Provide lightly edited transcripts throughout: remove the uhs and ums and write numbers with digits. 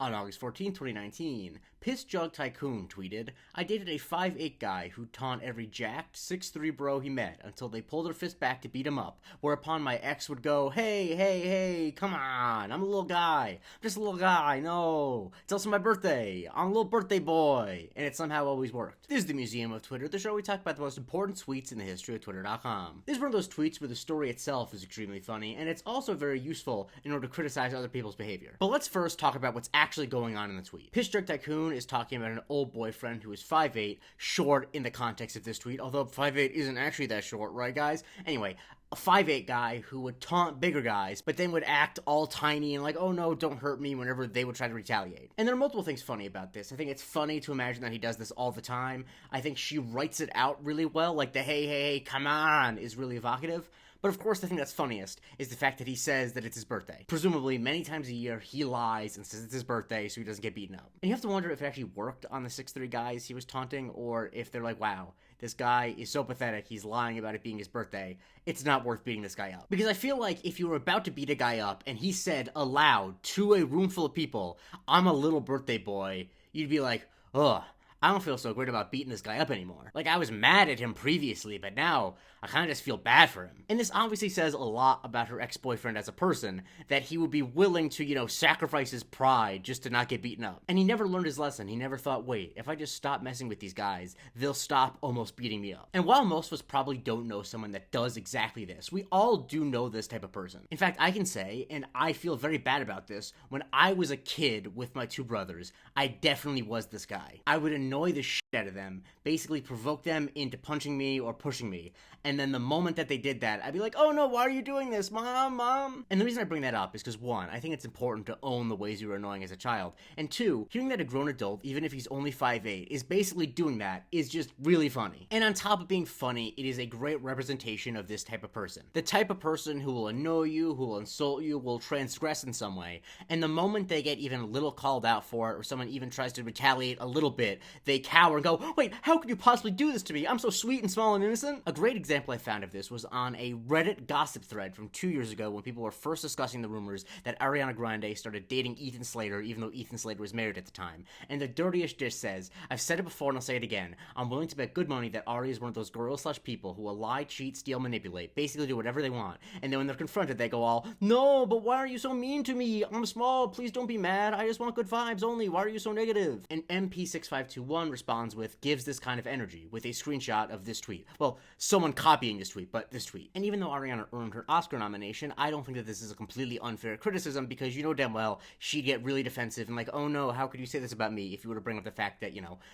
On August 14, 2019, Piss Jug Tycoon tweeted, "I dated a 5'8" guy who'd taunt every jacked 6'3" bro he met until they pulled their fist back to beat him up, whereupon my ex would go, hey, come on, I'm a little guy, I'm just a little guy, no, it's also my birthday, I'm a little birthday boy," and it somehow always worked. This is the Museum of Twitter, the show where we talk about the most important tweets in the history of Twitter.com. This is one of those tweets where the story itself is extremely funny, and it's also very useful in order to criticize other people's behavior. But let's first talk about what's actually going on in the tweet. Piss Jug Tycoon is talking about an old boyfriend who is 5'8", short in the context of this tweet, although 5'8" isn't actually that short, right guys? Anyway, a 5'8" guy who would taunt bigger guys, but then would act all tiny and like, oh no, don't hurt me, whenever they would try to retaliate. And there are multiple things funny about this. I think it's funny to imagine that he does this all the time. I think she writes it out really well, like the hey, come on is really evocative. But of course, the thing that's funniest is the fact that he says that it's his birthday. Presumably, many times a year, he lies and says it's his birthday so he doesn't get beaten up. And you have to wonder if it actually worked on the 6'3" guys he was taunting, or if they're like, wow, this guy is so pathetic, he's lying about it being his birthday, it's not worth beating this guy up. Because I feel like if you were about to beat a guy up and he said aloud to a room full of people, "I'm a little birthday boy," you'd be like, ugh, I don't feel so great about beating this guy up anymore. Like, I was mad at him previously, but now I kind of just feel bad for him. And this obviously says a lot about her ex-boyfriend as a person, that he would be willing to, sacrifice his pride just to not get beaten up. And he never learned his lesson. He never thought, wait, if I just stop messing with these guys, they'll stop almost beating me up. And while most of us probably don't know someone that does exactly this, we all do know this type of person. In fact, I can say, and I feel very bad about this, when I was a kid with my two brothers, I definitely was this guy. I would annoy the shit out of them, basically provoke them into punching me or pushing me, and then the moment that they did that, I'd be like, oh no, why are you doing this, mom? And the reason I bring that up is because, one, I think it's important to own the ways you were annoying as a child, and two, hearing that a grown adult, even if he's only 5'8", is basically doing that is just really funny. And on top of being funny, it is a great representation of this type of person. The type of person who will annoy you, who will insult you, will transgress in some way, and the moment they get even a little called out for it, or someone even tries to retaliate a little bit, they cower and go, wait, how could you possibly do this to me? I'm so sweet and small and innocent. A great example I found of this was on a Reddit gossip thread from 2 years ago when people were first discussing the rumors that Ariana Grande started dating Ethan Slater, even though Ethan Slater was married at the time. And the dirtiest dish says, "I've said it before and I'll say it again. I'm willing to bet good money that Ari is one of those girls/people who will lie, cheat, steal, manipulate, basically do whatever they want. And then when they're confronted, they go all, no, but why are you so mean to me? I'm small, please don't be mad. I just want good vibes only. Why are you so negative?" And MP6521 responds with, gives this kind of energy, with a screenshot of this tweet. Well, someone copying this tweet, but this tweet. And even though Ariana earned her Oscar nomination, I don't think that this is a completely unfair criticism, because you know damn well she'd get really defensive and like, oh no, how could you say this about me, if you were to bring up the fact that,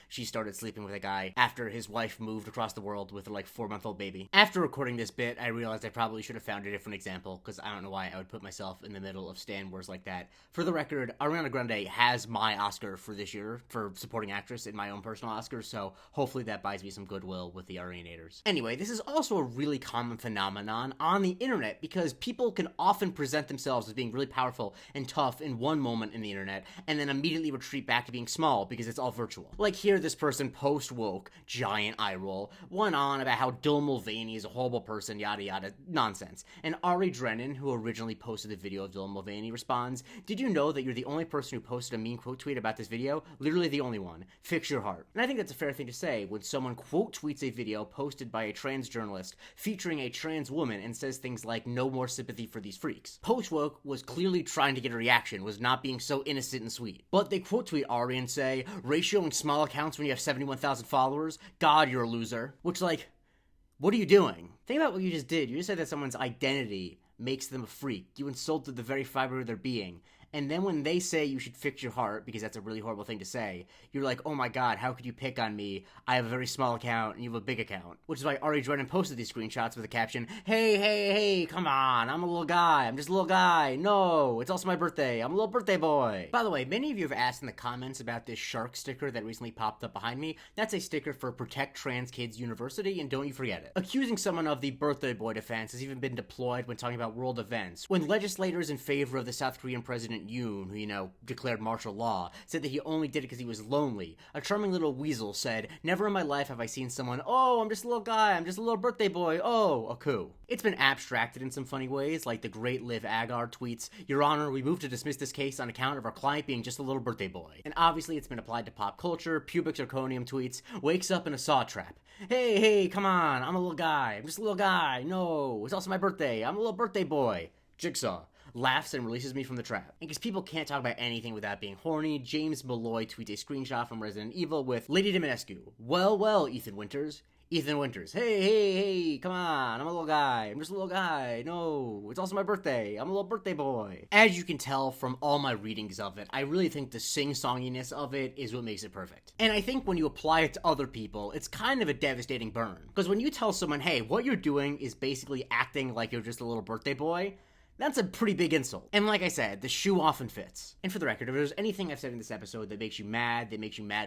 she started sleeping with a guy after his wife moved across the world with a 4-month-old baby. After recording this bit, I realized I probably should have found a different example, because I don't know why I would put myself in the middle of Stan Wars like that. For the record, Ariana Grande has my Oscar for this year for supporting actress in my own personal Oscar, so hopefully that buys me some goodwill with the Arianators. Anyway, this is also a really common phenomenon on the internet, because people can often present themselves as being really powerful and tough in one moment in the internet, and then immediately retreat back to being small because it's all virtual. Like here, this person post-woke, giant eye roll, went on about how Dylan Mulvaney is a horrible person, yada yada, nonsense. And Ari Drennan, who originally posted the video of Dylan Mulvaney, responds, "Did you know that you're the only person who posted a mean quote tweet about this video? Literally the only one. Fix your heart." And I think that's a fair thing to say when someone quote tweets a video posted by a trans journalist featuring a trans woman and says things like, "No more sympathy for these freaks." Post-woke was clearly trying to get a reaction, was not being so innocent and sweet. But they quote tweet Ari and say, "Ratioing small accounts when you have 71,000 followers? God, you're a loser." Which, what are you doing? Think about what you just did. You just said that someone's identity makes them a freak. You insulted the very fiber of their being. And then when they say you should fix your heart, because that's a really horrible thing to say, you're like, oh my god, how could you pick on me? I have a very small account and you have a big account. Which is why Ari Drennan posted these screenshots with a caption, hey, come on, I'm a little guy, I'm just a little guy, no, it's also my birthday, I'm a little birthday boy. By the way, many of you have asked in the comments about this shark sticker that recently popped up behind me. That's a sticker for Protect Trans Kids University, and don't you forget it. Accusing someone of the birthday boy defense has even been deployed when talking about world events. When legislators in favor of the South Korean president President Yoon, who, declared martial law, said that he only did it because he was lonely. A charming little weasel said, "Never in my life have I seen someone, oh, I'm just a little guy, I'm just a little birthday boy, oh, a coup." It's been abstracted in some funny ways, like the great Liv Agar tweets, "Your Honor, we move to dismiss this case on account of our client being just a little birthday boy." And obviously it's been applied to pop culture. Pubic Zirconium tweets, "Wakes up in a saw trap. Hey, come on, I'm a little guy, I'm just a little guy, no, it's also my birthday, I'm a little birthday boy." Jigsaw laughs and releases me from the trap. And because people can't talk about anything without being horny, James Malloy tweets a screenshot from Resident Evil with Lady Dimitrescu. Well, Ethan Winters. Ethan Winters, hey, come on, I'm a little guy, I'm just a little guy, no, it's also my birthday, I'm a little birthday boy. As you can tell from all my readings of it, I really think the sing-songiness of it is what makes it perfect. And I think when you apply it to other people, it's kind of a devastating burn. Because when you tell someone, hey, what you're doing is basically acting like you're just a little birthday boy, that's a pretty big insult. And like I said, the shoe often fits. And for the record, if there's anything I've said in this episode that makes you mad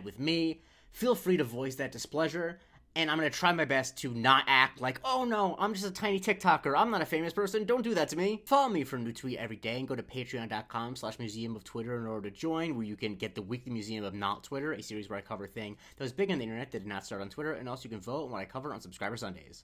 with me, feel free to voice that displeasure. And I'm going to try my best to not act like, oh no, I'm just a tiny TikToker, I'm not a famous person, don't do that to me. Follow me for a new tweet every day and go to patreon.com/museum of Twitter in order to join, where you can get the weekly Museum of Not Twitter, a series where I cover a thing that was big on the internet that did not start on Twitter, and also you can vote on what I cover on Subscriber Sundays.